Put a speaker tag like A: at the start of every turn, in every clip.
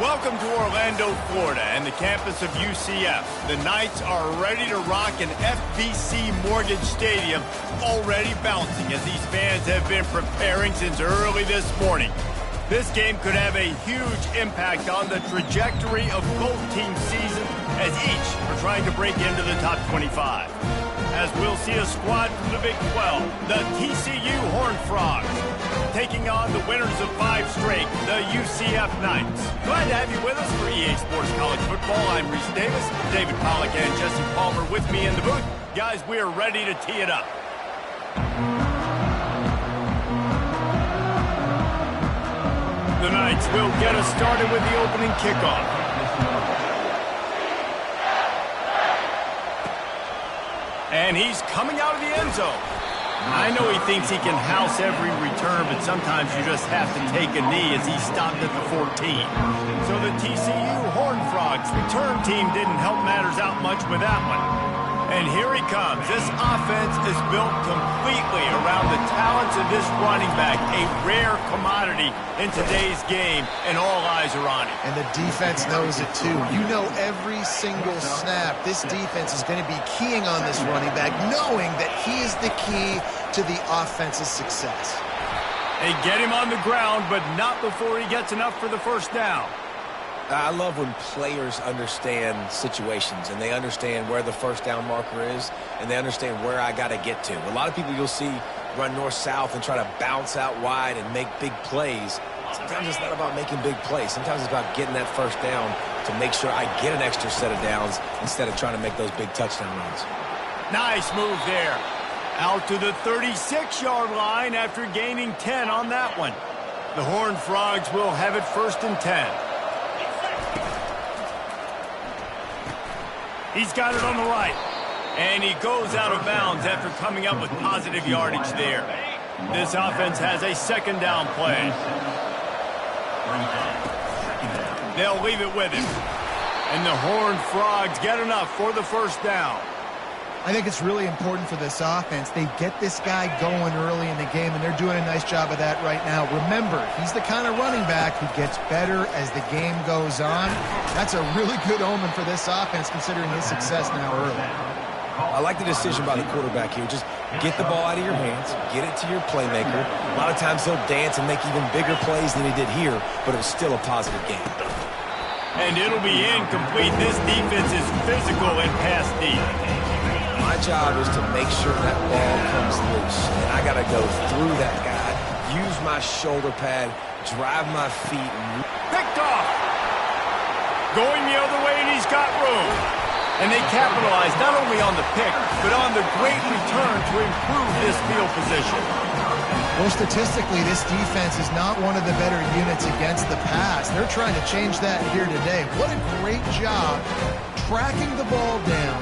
A: Welcome to Orlando, Florida, and the campus of UCF. The Knights are ready to rock an FBC Mortgage Stadium, already bouncing as these fans have been preparing since early this morning. This game could have a huge impact on the trajectory of both teams' season, as each are trying to break into the top 25. As we'll see a squad from the Big 12, the TCU Horned Frogs, taking on the winners of 5 straight, the UCF Knights. Glad to have you with us for EA Sports College Football. I'm Reese Davis, David Pollack and Jesse Palmer with me in the booth. Guys, we are ready to tee it up. The Knights will get us started with the opening kickoff. And he's coming out of the end zone. I know he thinks he can house every return, but sometimes you just have to take a knee as he stopped at the 14. So the TCU Horned Frogs return team didn't help matters out much with that one. And here he comes. This offense is built completely around the talents of this running back, a rare commodity in today's game, and all eyes are on him.
B: And the defense knows it too. You know every single snap, this defense is going to be keying on this running back, knowing that he is the key to the offense's success.
A: They get him on the ground, but not before he gets enough for the first down.
C: I love when players understand situations and they understand where the first down marker is and they understand where I got to get to. A lot of people you'll see run north-south and try to bounce out wide and make big plays. Sometimes it's not about making big plays. Sometimes it's about getting that first down to make sure I get an extra set of downs instead of trying to make those big touchdown runs.
A: Nice move there. Out to the 36-yard line after gaining 10 on that one. The Horned Frogs will have it 1st and 10. He's got it on the right. And he goes out of bounds after coming up with positive yardage there. This offense has a 2nd down play. They'll leave it with him. And the Horned Frogs get enough for the 1st down.
B: I think it's really important for this offense. They get this guy going early in the game, and they're doing a nice job of that right now. Remember, he's the kind of running back who gets better as the game goes on. That's a really good omen for this offense, considering his success now early.
C: I like the decision by the quarterback here. Just get the ball out of your hands, get it to your playmaker. A lot of times he'll dance and make even bigger plays than he did here, but it was still a positive game.
A: And it'll be incomplete. This defense is physical and pass deep.
C: My job is to make sure that ball comes loose. And I got to go through that guy, use my shoulder pad, drive my feet. And
A: picked off. Going the other way, and he's got room. And they capitalize not only on the pick, but on the great return to improve this field position.
B: Well, statistically, this defense is not one of the better units against the pass. They're trying to change that here today. What a great job tracking the ball down,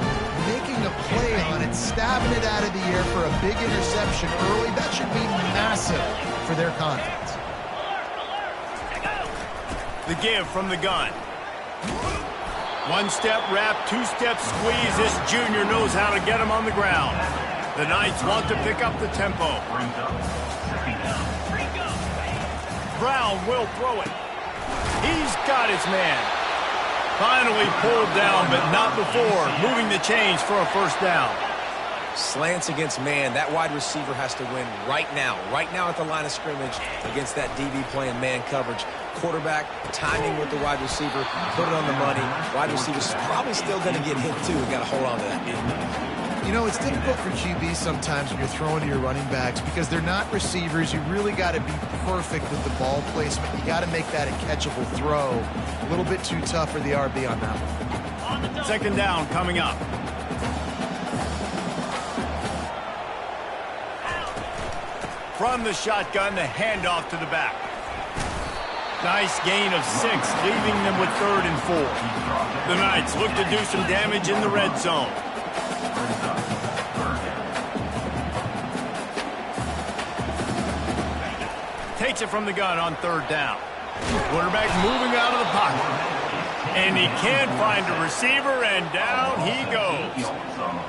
B: making a play on it, stabbing it out of the air for a big interception early. That should be massive for their confidence.
A: The give from the gun. 1-step wrap, 2-step squeeze. This junior knows how to get him on the ground. The Knights want to pick up the tempo. Brown will throw it. He's got his man. Finally pulled down, but not before moving the chains for a 1st down.
C: Slants against man. That wide receiver has to win right now at the line of scrimmage against that DB playing man coverage. Quarterback, timing with the wide receiver, put it on the money. Wide receiver's probably still going to get hit too. We've got to hold on to that.
B: You know, it's difficult for QBs sometimes when you're throwing to your running backs because they're not receivers. You really got to be perfect with the ball placement. You got to make that a catchable throw. A little bit too tough for the RB on that one.
A: 2nd down coming up. From the shotgun, the handoff to the back. Nice gain of 6, leaving them with 3rd and 4. The Knights look to do some damage in the red zone. Takes it from the gun on 3rd down. Quarterback moving out of the pocket. And he can't find a receiver, and down he goes.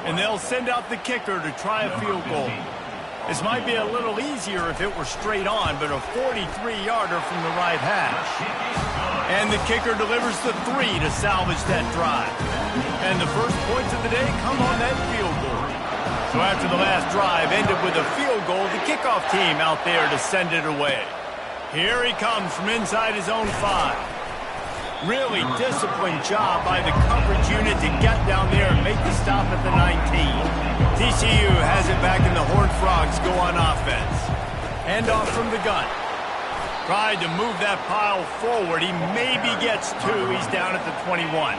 A: And they'll send out the kicker to try a field goal. This might be a little easier if it were straight on, but a 43-yarder from the right hash. And the kicker delivers the 3 to salvage that drive. And the first points of the day come on that field goal. So after the last drive ended with a field goal, the kickoff team out there to send it away. Here he comes from inside his own 5. Really disciplined job by the coverage unit to get down there and make the stop at the 19. TCU has it back and the Horned Frogs go on offense. Handoff from the gun. Tried to move that pile forward. He maybe gets 2. He's down at the 21.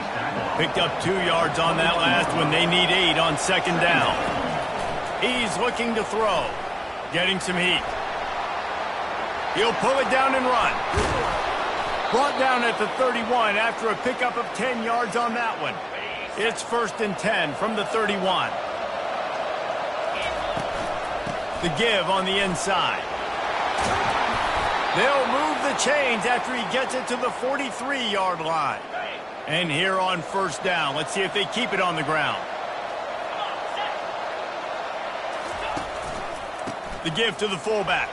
A: Picked up 2 yards on that last one. They need 8 on second down. He's looking to throw. Getting some heat. He'll pull it down and run. Brought down at the 31 after a pickup of 10 yards on that one. It's 1st and 10 from the 31. The give on the inside. They'll move the chains after he gets it to the 43-yard line. And here on 1st down, let's see if they keep it on the ground. The give to the fullback.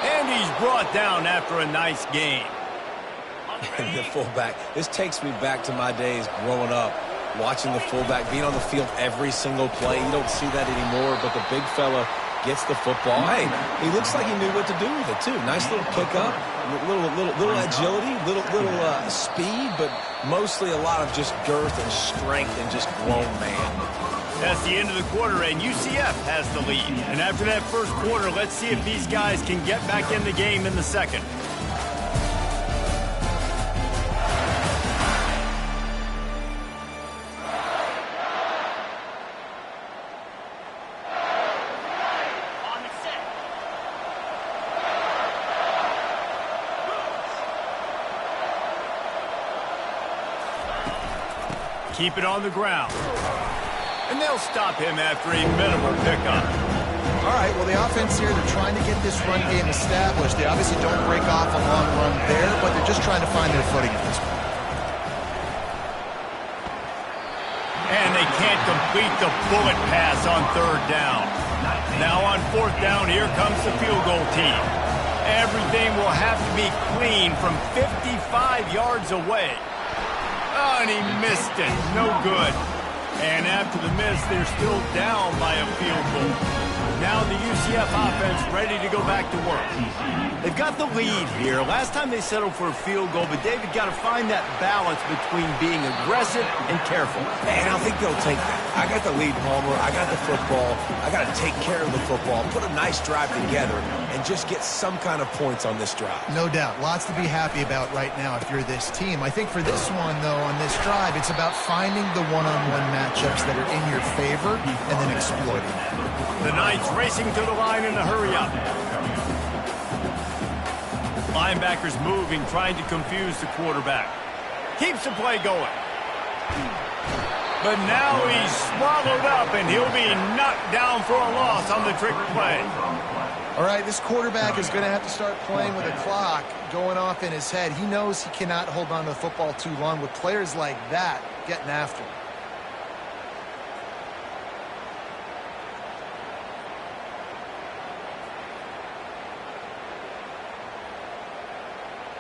A: And he's brought down after a nice gain.
C: The fullback. This takes me back to my days growing up, watching the fullback being on the field every single play. You don't see that anymore, but the big fella gets the football. Hey, he looks like he knew what to do with it, too. Nice little pickup, little agility, little speed, but mostly a lot of just girth and strength and just grown man.
A: That's the end of the quarter, and UCF has the lead. And after that first quarter, let's see if these guys can get back in the game in the second. Keep it on the ground. And they'll stop him after a minimal pickup.
B: All right, well, the offense here, they're trying to get this run game established. They obviously don't break off a long run there, but they're just trying to find their footing at this point.
A: And they can't complete the bullet pass on 3rd down. Now on 4th down, here comes the field goal team. Everything will have to be clean from 55 yards away. Oh, and he missed it. No good. And after the miss, they're still down by a field goal. Now the UCF offense ready to go back to work. They've got the lead here. Last time they settled for a field goal, but David got to find that balance between being aggressive and careful.
C: And I think they'll take that. I got the lead, Palmer. I got the football. I got to take care of the football, put a nice drive together, and just get some kind of points on this drive.
B: No doubt. Lots to be happy about right now if you're this team. I think for this one, though, on this drive, it's about finding the one-on-one matchups that are in your favor and then exploiting that.
A: The Knights racing to the line in a hurry-up. Linebackers moving, trying to confuse the quarterback. Keeps the play going. But now he's swallowed up, and he'll be knocked down for a loss on the trick play.
B: All right, this quarterback is going to have to start playing with a clock going off in his head. He knows he cannot hold on to the football too long with players like that getting after him.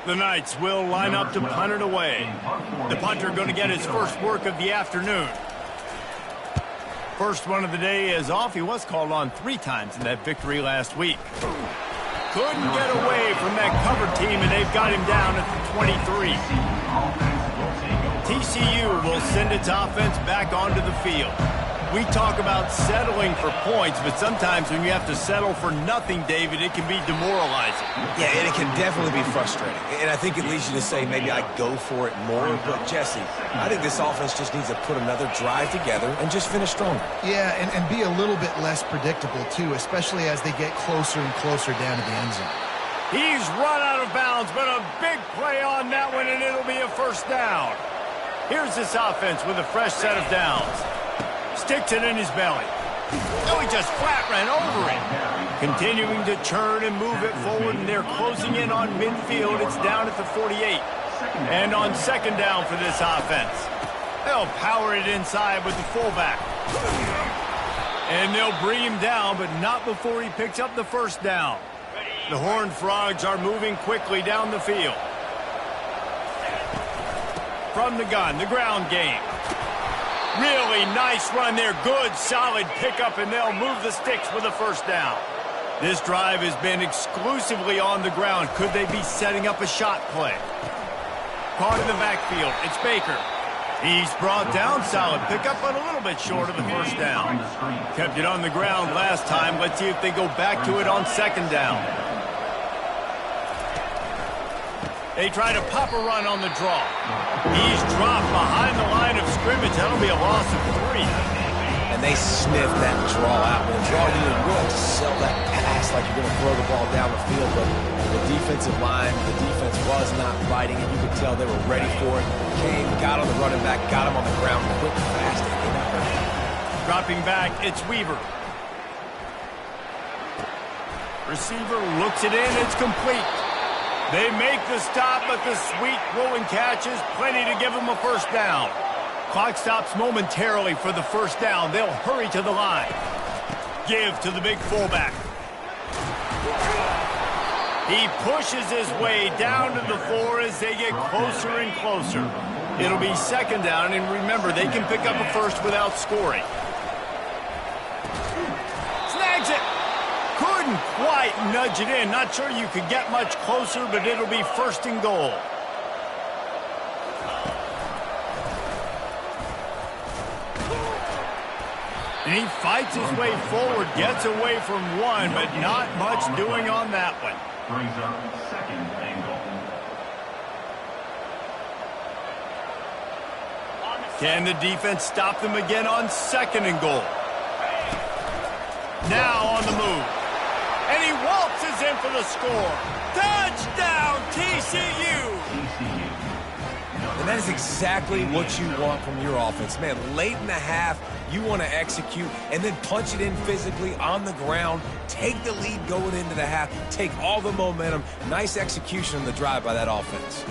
A: The Knights will line up to punt it away. The punter going to get his first work of the afternoon. First one of the day is off. He was called on 3 times in that victory last week. Couldn't get away from that cover team, and they've got him down at the 23. TCU will send its offense back onto the field. We talk about settling for points, but sometimes when you have to settle for nothing, David, it can be demoralizing.
C: Yeah, and it can definitely be frustrating. And I think it leads you to say maybe I go for it more. But, Jesse, I think this offense just needs to put another drive together and just finish stronger.
B: Yeah, and be a little bit less predictable, too, especially as they get closer and closer down to the end zone.
A: He's run out of bounds, but a big play on that one, and it'll be a first down. Here's this offense with a fresh set of downs. Sticks it in his belly. Oh, he just flat ran over it. Continuing to turn and move it forward, and they're closing in on midfield. It's down at the 48. And on second down for this offense. They'll power it inside with the fullback. And they'll bring him down, but not before he picks up the first down. The Horned Frogs are moving quickly down the field. from the gun, the ground game. Really nice run there. Good, solid pickup, and they'll move the sticks with a first down. This drive has been exclusively on the ground. Could they be setting up a shot play? Caught in the backfield. It's Baker. He's brought down. Solid pickup, but a little bit short of the first down. Kept it on the ground last time. Let's see if they go back to it on second down. They try to pop a run on the draw. He's dropped behind the line of scrimmage. That'll be a loss of 3.
C: And they sniff that draw out. With a draw, you really have to sell that pass like you're going to throw the ball down the field. But the defensive line, the defense was not fighting, and you could tell they were ready for it. Came, got on the running back, got him on the ground quick, fast, and in out.
A: Dropping back, it's Weaver. Receiver looks it in. It's complete. They make the stop, but the sweet throw and catch is plenty to give them a first down. Clock stops momentarily for the first down. They'll hurry to the line. Give to the big fullback. He pushes his way down to the floor as they get closer and closer. It'll be second down, and remember, they can pick up a first without scoring. Snags it. Couldn't quite nudge it in. Not sure you could get much closer, but it'll be first and goal. And he fights his way forward, gets away from one, but not much doing on that one.
D: Brings up second and goal.
A: Can the defense stop them again on second and goal? Now on the move. And he waltzes in for the score. Touchdown, TCU!
C: And that is exactly what you want from your offense. Man, late in the half, you want to execute and then punch it in physically on the ground, take the lead going into the half, take all the momentum. Nice execution on the drive by that offense.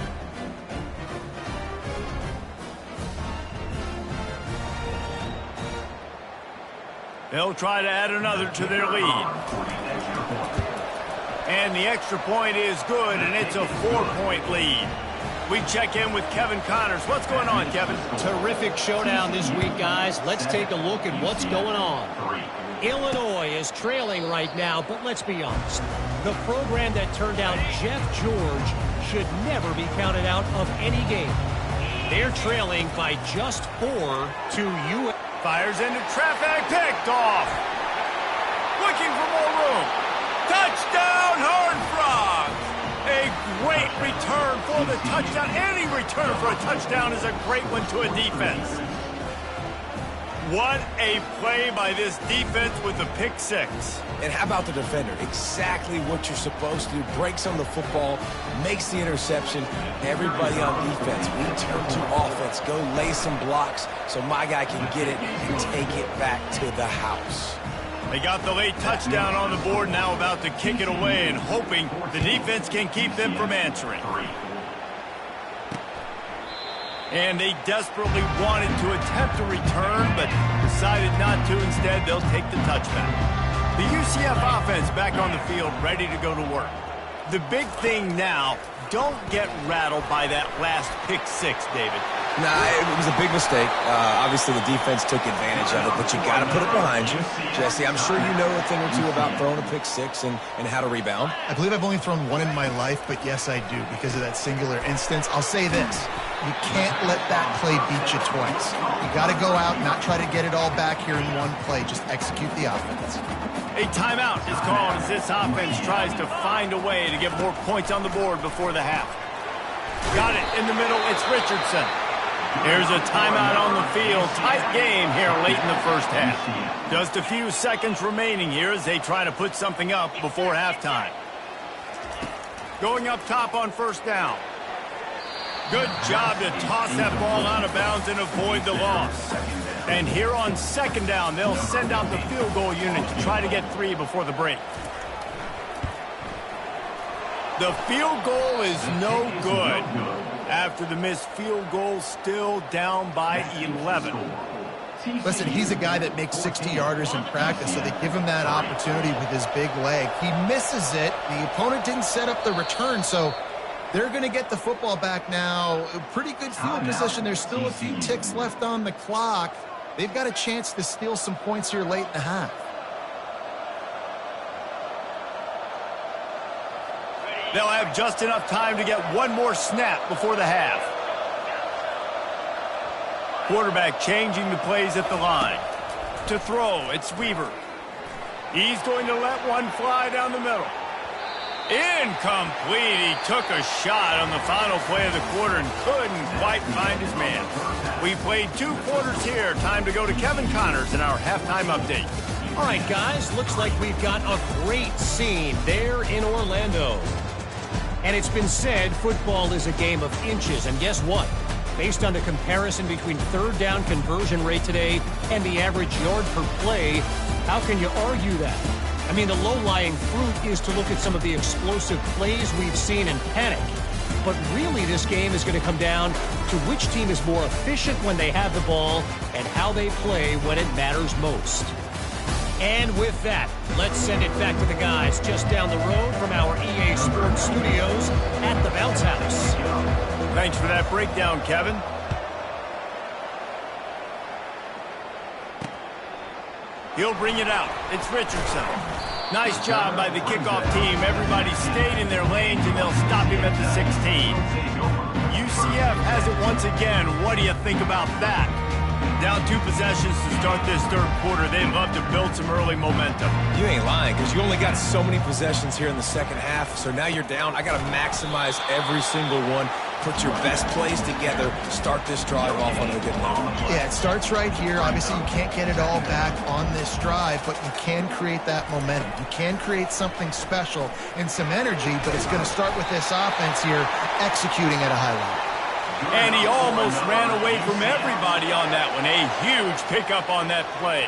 A: They'll try to add another to their lead. And the extra point is good, and it's a 4-point lead. We check in with Kevin Connors. What's going on, Kevin?
E: Terrific showdown this week, guys. Let's take a look at what's going on. Illinois is trailing right now, but let's be honest. The program that turned out Jeff George should never be counted out of any game. They're trailing by just 4 to UCF.
A: Fires into traffic, picked off. Looking for more room. Touchdown, Horned Frogs! A great return for the touchdown. Any return for a touchdown is a great one to a defense. What a play by this defense with the pick six.
C: And how about the defender? Exactly what you're supposed to do. Breaks on the football, makes the interception. Everybody on defense, we turn to offense. Go lay some blocks so my guy can get it and take it back to the house.
A: They got the late touchdown on the board, now about to kick it away and hoping the defense can keep them from answering. And they desperately wanted to attempt a return, but decided not to. Instead, they'll take the touchback. The UCF offense back on the field, ready to go to work. The big thing now, don't get rattled by that last pick six, David.
C: Nah, it was a big mistake. Obviously, the defense took advantage of it, but you got to put it behind you. Jesse, I'm sure you know a thing or two about throwing a pick six and how to rebound.
B: I believe I've only thrown one in my life, but yes, I do because of that singular instance. I'll say this. You can't let that play beat you twice. You got to go out, not try to get it all back here in one play. Just execute the offense.
A: A timeout is called as this offense tries to find a way to get more points on the board before the half. Got it in the middle. It's Richardson. Here's a timeout on the field. Tight game here late in the first half. Just a few seconds remaining here as they try to put something up before halftime. Going up top on first down. Good job to toss that ball out of bounds and avoid the loss. And here on second down, they'll send out the field goal unit to try to get 3 before the break. The field goal is no good. After the missed field goal, still down by 11.
B: Listen, he's a guy that makes 60-yarders in practice, so they give him that opportunity with his big leg. He misses it. The opponent didn't set up the return, so They're going to get the football back now. Pretty good field position. There's still a few ticks left on the clock. They've got a chance to steal some points here late in the half.
A: They'll have just enough time to get one more snap before the half. Quarterback changing the plays at the line. To throw, it's Weaver. He's going to let one fly down the middle. Incomplete. He took a shot on the final play of the quarter and couldn't quite find his man. We played 2 quarters here. Time to go to Kevin Connors in our halftime update.
E: All right, guys, looks like we've got a great scene there in Orlando. And it's been said football is a game of inches. And guess what? Based on the comparison between third down conversion rate today and the average yard per play, how can you argue that? I mean, the low-lying fruit is to look at some of the explosive plays we've seen and panic. But really, this game is going to come down to which team is more efficient when they have the ball and how they play when it matters most. And with that, let's send it back to the guys just down the road from our EA Sports Studios at the Bounce House.
A: Thanks for that breakdown, Kevin. He'll bring it out. It's Richardson. Nice job by the kickoff team. Everybody stayed in their lanes, and they'll stop him at the 16. UCF has it once again. What do you think about that? Down 2 possessions to start this third quarter. They'd love to build some early momentum.
C: You ain't lying, because you only got so many possessions here in the second half, so now you're down. I got to maximize every single one. Put your best plays together. Start this drive off on a good note.
B: Yeah, it starts right here. Obviously, you can't get it all back on this drive, but you can create that momentum. You can create something special and some energy, but it's going to start with this offense here executing at a high level.
A: And he almost ran away from everybody on that one. A huge pickup on that play.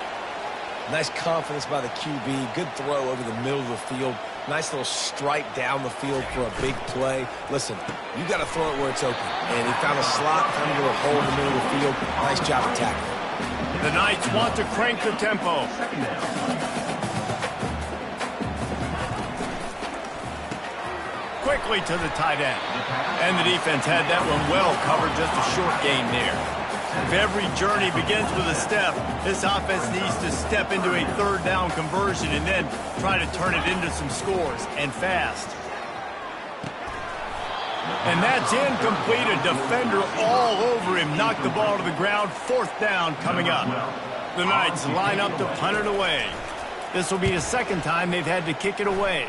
C: Nice confidence by the QB. Good throw over the middle of the field. Nice little strike down the field for a big play. Listen, you got to throw it where it's open. And he found a slot, found a little hole in the middle of the field. Nice job of tackling.
A: The Knights want to crank the tempo. Quickly to the tight end. And the defense had that one well covered, just a short gain there. If every journey begins with a step, this offense needs to step into a third down conversion and then try to turn it into some scores, and fast. And that's incomplete. A defender all over him. Knocked the ball to the ground. 4th down coming up. The Knights line up to punt it away. This will be the 2nd time they've had to kick it away.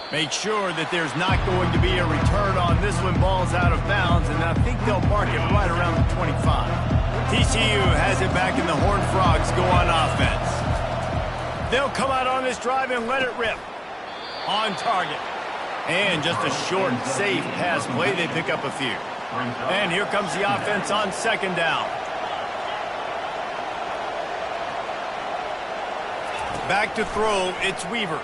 A: Make sure that there's not going to be a return on this when ball's out of bounds, and I think they'll mark it right around the 25. TCU has it back, and the Horned Frogs go on offense. They'll come out on this drive and let it rip. On target. And just a short, safe pass play. They pick up a few. And here comes the offense on 2nd down. Back to throw, it's Weaver.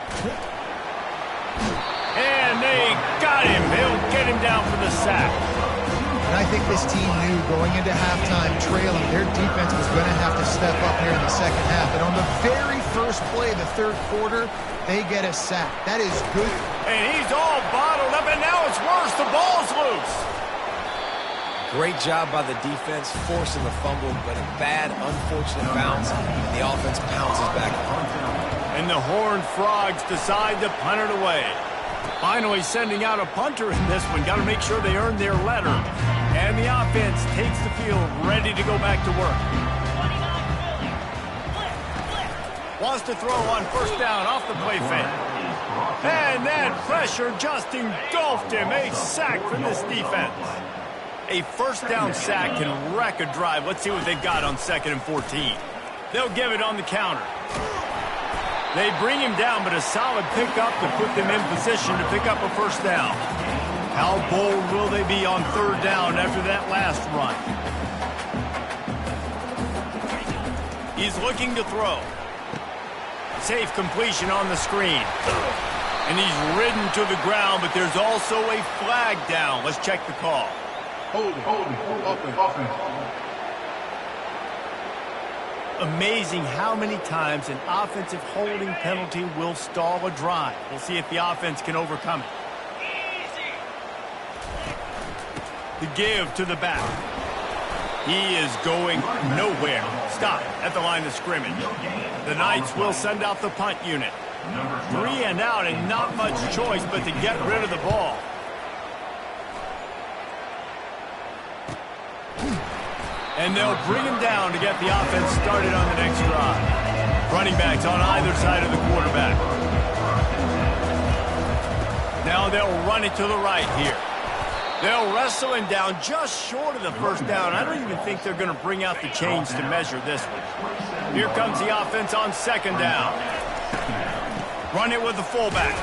A: And they got him. They'll get him down for the sack.
B: And I think this team knew going into halftime trailing, their defense was going to have to step up here in the second half. And on the very first play of the third quarter, they get a sack. That is good.
A: And he's all bottled up, and now it's worse. The ball's loose.
C: Great job by the defense, forcing the fumble, but a bad, unfortunate bounce, and the offense pounces back on.
A: And the Horned Frogs decide to punt it away. Finally sending out a punter in this one. Got to make sure they earn their letter. And the offense takes the field, ready to go back to work. Wants to throw on 1st down off the play fake. And that pressure just engulfed him. A sack from this defense. A 1st down sack can wreck a drive. Let's see what they've got on 2nd and 14. They'll give it on the counter. They bring him down, but a solid pickup to put them in position to pick up a 1st down. How bold will they be on 3rd down after that last run? He's looking to throw. Safe completion on the screen. And he's ridden to the ground, but there's also a flag down. Let's check the call. Amazing how many times an offensive holding penalty will stall a drive. We'll see if the offense can overcome it. The give to the back. He is going nowhere. Stop at the line of scrimmage. The Knights will send out the punt unit. 3 and out, and not much choice but to get rid of the ball. And they'll bring him down to get the offense started on the next drive. Running backs on either side of the quarterback. Now they'll run it to the right here. They'll wrestle him down just short of the first down. I don't even think they're going to bring out the chains to measure this one. Here comes the offense on second down. Run it with the fullback.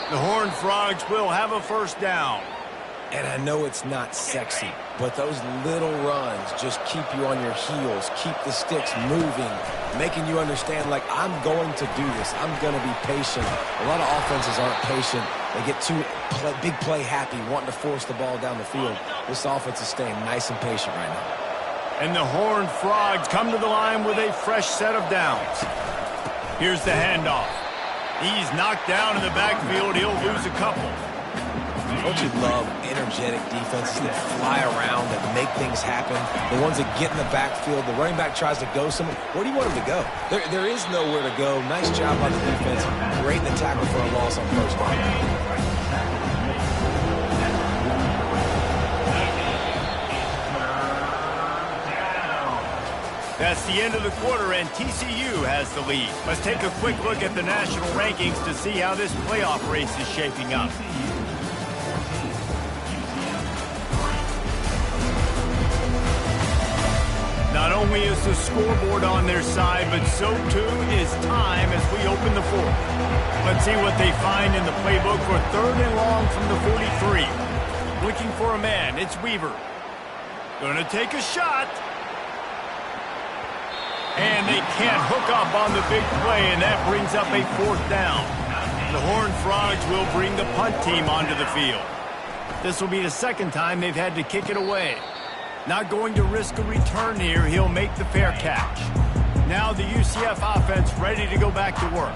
A: The Horned Frogs will have a first down.
C: And I know it's not sexy, but those little runs just keep you on your heels, keep the sticks moving, making you understand, like, I'm going to do this. I'm going to be patient. A lot of offenses aren't patient. They get too big play happy, wanting to force the ball down the field. This offense is staying nice and patient right now.
A: And the Horned Frogs come to the line with a fresh set of downs. Here's the handoff. He's knocked down in the backfield. He'll lose a couple.
C: Don't you love energetic defenses that fly around, that make things happen? The ones that get in the backfield, the running back tries to go somewhere. Where do you want him to go? There is nowhere to go. Nice job by the defense. Great in the tackle for a loss on first down.
A: That's the end of the quarter, and TCU has the lead. Let's take a quick look at the national rankings to see how this playoff race is shaping up. Not only is the scoreboard on their side, but so too is time as we open the fourth. Let's see what they find in the playbook for 3rd and long from the 43. Looking for a man, it's Weaver. Gonna take a shot. And they can't hook up on the big play, and that brings up a 4th down. The Horned Frogs will bring the punt team onto the field. This will be the 2nd time they've had to kick it away. Not going to risk a return here. He'll make the fair catch. Now the UCF offense ready to go back to work.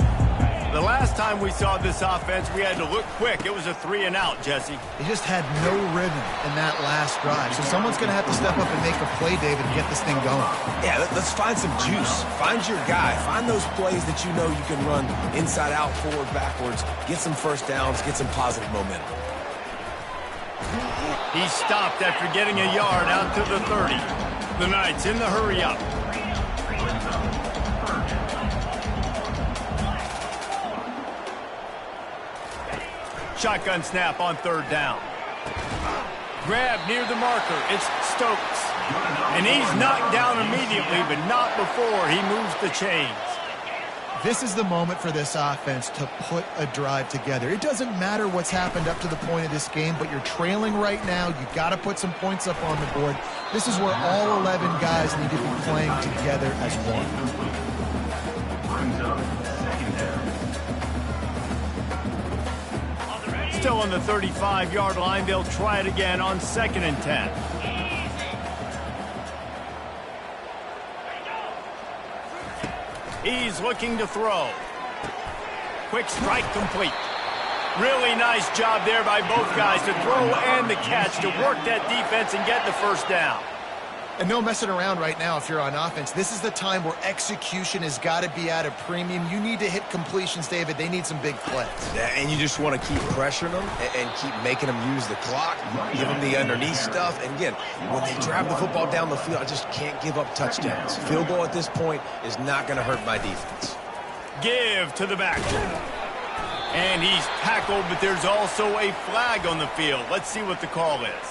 A: The last time we saw this offense, we had to look quick. It was a 3 and out, Jesse.
B: They just had no rhythm in that last drive. So someone's going to have to step up and make a play, David, and get this thing going.
C: Yeah, let's find some juice. Find your guy. Find those plays that you know you can run inside out, forward, backwards. Get some first downs. Get some positive momentum.
A: He stopped after getting a yard out to the 30. The Knights in the hurry up. Shotgun snap on 3rd down. Grab near the marker. It's Stokes. And he's knocked down immediately, but not before he moves the chains.
B: This is the moment for this offense to put a drive together. It doesn't matter what's happened up to the point of this game, but you're trailing right now. You got to put some points up on the board. This is where all 11 guys need to be playing together as one.
A: Still on the 35-yard line. They'll try it again on 2nd and 10. He's looking to throw. Quick strike complete. Really nice job there by both guys to throw and the catch to work that defense and get the first down.
B: And no messing around right now if you're on offense. This is the time where execution has got to be at a premium. You need to hit completions, David. They need some big plays.
C: Yeah, and you just want to keep pressuring them and keep making them use the clock, give them the underneath stuff. And again, when they drive the football down the field, I just can't give up touchdowns. Field goal at this point is not going to hurt my defense.
A: Give to the back. And he's tackled, but there's also a flag on the field. Let's see what the call is.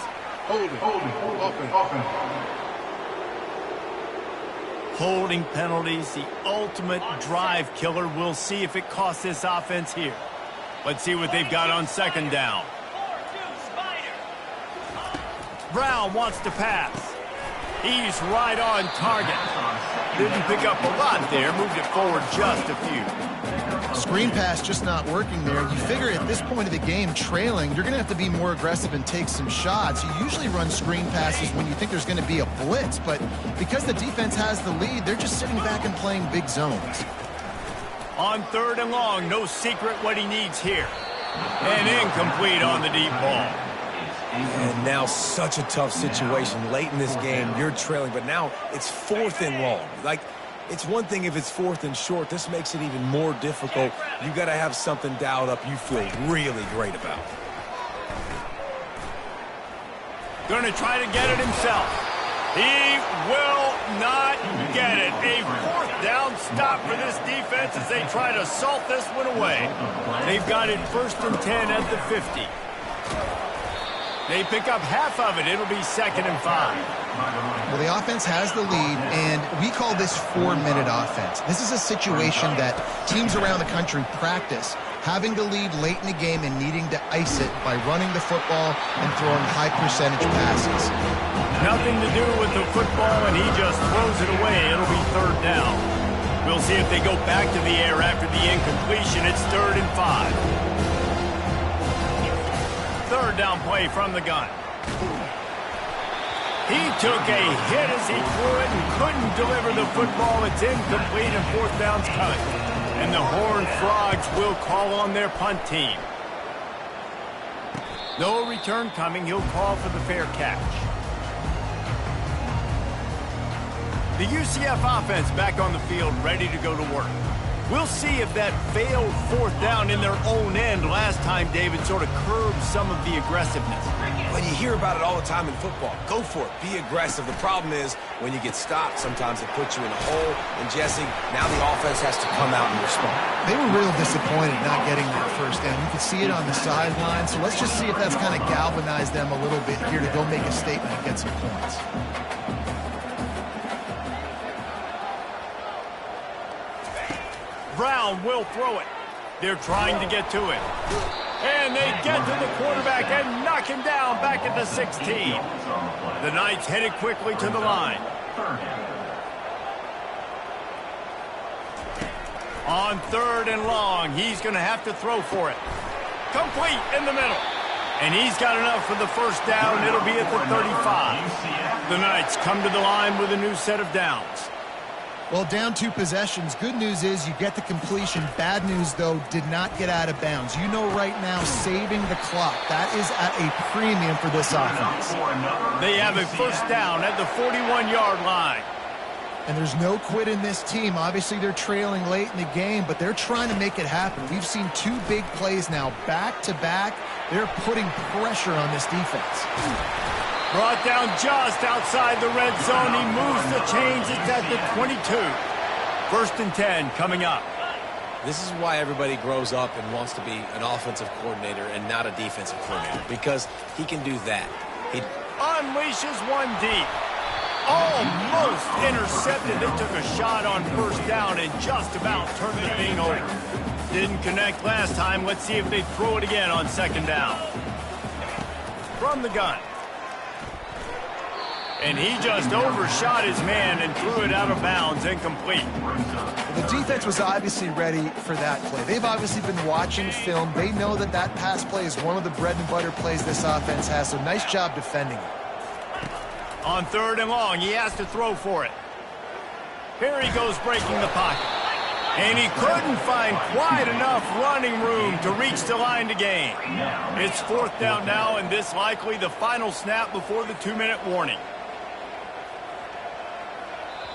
A: Holding penalties, the ultimate drive killer. We'll see if it costs this offense here. Let's see what they've got on 2nd down. Brown wants to pass. He's right on target. Didn't pick up a lot there, moved it forward just a few.
B: Screen pass just not working there. You figure at this point of the game, trailing, you're going to have to be more aggressive and take some shots. You usually run screen passes when you think there's going to be a blitz, but because the defense has the lead, they're just sitting back and playing big zones.
A: On 3rd and long, no secret what he needs here. And incomplete on the deep ball.
C: And now such a tough situation. Late in this game, you're trailing, but now it's 4th and long. Like, it's one thing if it's 4th and short. This makes it even more difficult. You got to have something dialed up you feel really great about.
A: Going to try to get it himself. He will not get it. A 4th down stop for this defense as they try to salt this one away. They've got it 1st and 10 at the 50. They pick up half of it. It'll be 2nd and 5.
B: Well, the offense has the lead, and we call this 4-minute offense. This is a situation that teams around the country practice, having the lead late in the game and needing to ice it by running the football and throwing high-percentage passes.
A: Nothing to do with the football, and he just throws it away. It'll be 3rd down. We'll see if they go back to the air after the incompletion. It's 3rd and 5. 3rd down play from the gun. He took a hit as he threw it and couldn't deliver the football. It's incomplete and 4th down's coming. And the Horned Frogs will call on their punt team. No return coming. He'll call for the fair catch. The UCF offense back on the field, ready to go to work. We'll see if that failed 4th down in their own end last time, David, sort of curbed some of the aggressiveness.
C: When you hear about it all the time in football, go for it. Be aggressive. The problem is when you get stopped, sometimes it puts you in a hole. And, Jesse, now the offense has to come out and respond.
B: They were real disappointed not getting that 1st down. You could see it on the sideline. So let's just see if that's kind of galvanized them a little bit here to go make a statement and get some points.
A: Brown will throw it. They're trying to get to it. And they get to the quarterback and knock him down back at the 16. The Knights headed quickly to the line. On 3rd and long, he's going to have to throw for it. Complete in the middle. And he's got enough for the 1st down. It'll be at the 35. The Knights come to the line with a new set of downs.
B: Well, down 2 possessions. Good news is you get the completion. Bad news, though, did not get out of bounds. You know right now, saving the clock. That is at a premium for this offense.
A: They have a 1st down at the 41-yard line.
B: And there's no quit in this team. Obviously, they're trailing late in the game, but they're trying to make it happen. We've seen 2 big plays now, back-to-back. They're putting pressure on this defense.
A: Brought down just outside the red zone. He moves the chains. It's at the 22. 1st and 10 coming up.
C: This is why everybody grows up and wants to be an offensive coordinator and not a defensive coordinator, because he can do that. He
A: unleashes one deep. Almost intercepted. They took a shot on 1st down and just about turned the thing over. Didn't connect last time. Let's see if they throw it again on 2nd down. From the gun. And he just overshot his man and threw it out of bounds, incomplete.
B: The defense was obviously ready for that play. They've obviously been watching film. They know that that pass play is one of the bread and butter plays this offense has, so nice job defending it.
A: On 3rd and long, he has to throw for it. Here he goes breaking the pocket. And he couldn't find quite enough running room to reach the line to gain. It's 4th down now, and this likely the final snap before the 2-minute warning.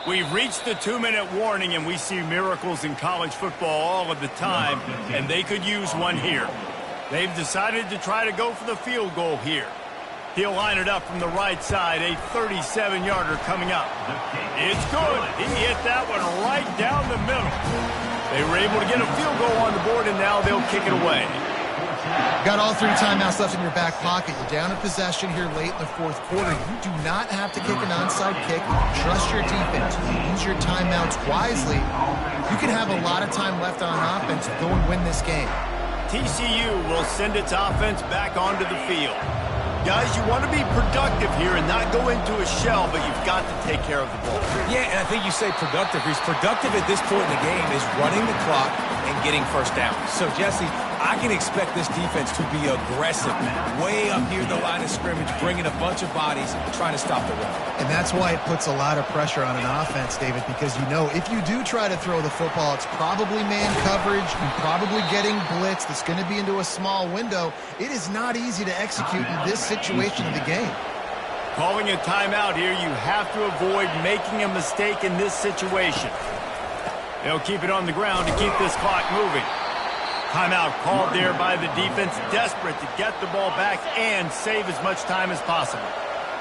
A: We've reached the 2-minute warning, and we see miracles in college football all of the time, and they could use one here. They've decided to try to go for the field goal here. He'll line it up from the right side, a 37-yarder coming up. It's good. He hit that one right down the middle. They were able to get a field goal on the board, and now they'll kick it away.
B: Got all 3 timeouts left in your back pocket. You're down a possession here late in the 4th quarter. You do not have to kick an onside kick. Trust your defense. You use your timeouts wisely. You can have a lot of time left on offense to go and win this game.
A: TCU will send its offense back onto the field. Guys, you want to be productive here and not go into a shell, but you've got to take care of the ball.
C: Yeah, and I think you say productive. He's productive at this point in the game is running the clock and getting 1st down. So, Jesse, I can expect this defense to be aggressive, way up near the line of scrimmage, bringing a bunch of bodies, trying to stop the run.
B: And that's why it puts a lot of pressure on an offense, David, because you know if you do try to throw the football, it's probably man coverage. You're probably getting blitzed. It's going to be into a small window. It is not easy to execute in this situation of the game.
A: Calling a timeout here, you have to avoid making a mistake in this situation. They'll keep it on the ground to keep this clock moving. Timeout called there by the defense, desperate to get the ball back and save as much time as possible.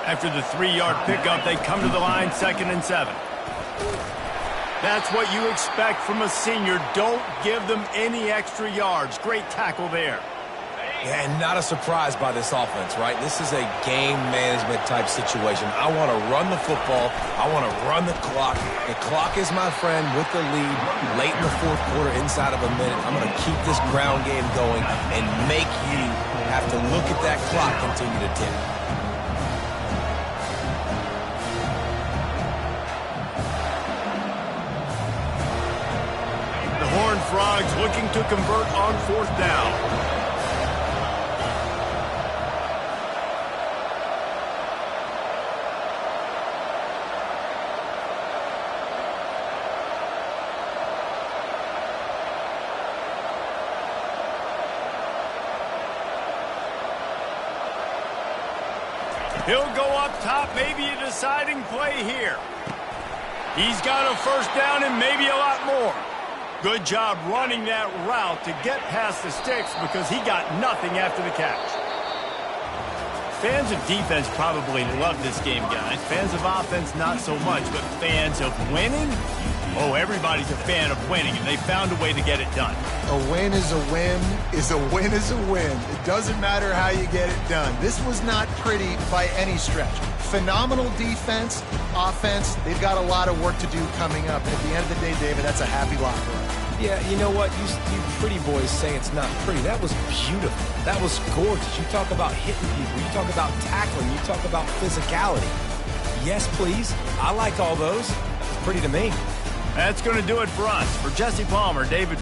A: After the 3-yard pickup, they come to the line, 2nd and 7. That's what you expect from a senior. Don't give them any extra yards. Great tackle there.
C: Yeah, and not a surprise by this offense, right? This is a game management type situation. I want to run the football. I want to run the clock. The clock is my friend with the lead late in the 4th quarter, inside of a minute. I'm going to keep this ground game going and make you have to look at that clock continue to tick.
A: The Horned Frogs looking to convert on 4th down. He'll go up top, maybe a deciding play here. He's got a 1st down and maybe a lot more. Good job running that route to get past the sticks because he got nothing after the catch. Fans of defense probably love this game, guys. Fans of offense, not so much, but fans of winning? Oh, everybody's a fan of winning, and they found a way to get it done.
B: A win is a win is a win is a win. It doesn't matter how you get it done. This was not pretty by any stretch. Phenomenal defense, offense. They've got a lot of work to do coming up. And at the end of the day, David, that's a happy lot for us.
C: Yeah, you know what? You pretty boys say it's not pretty. That was beautiful. That was gorgeous. You talk about hitting people. You talk about tackling. You talk about physicality. Yes, please. I like all those. It's pretty to me.
A: That's going to do it for us. For Jesse Palmer, David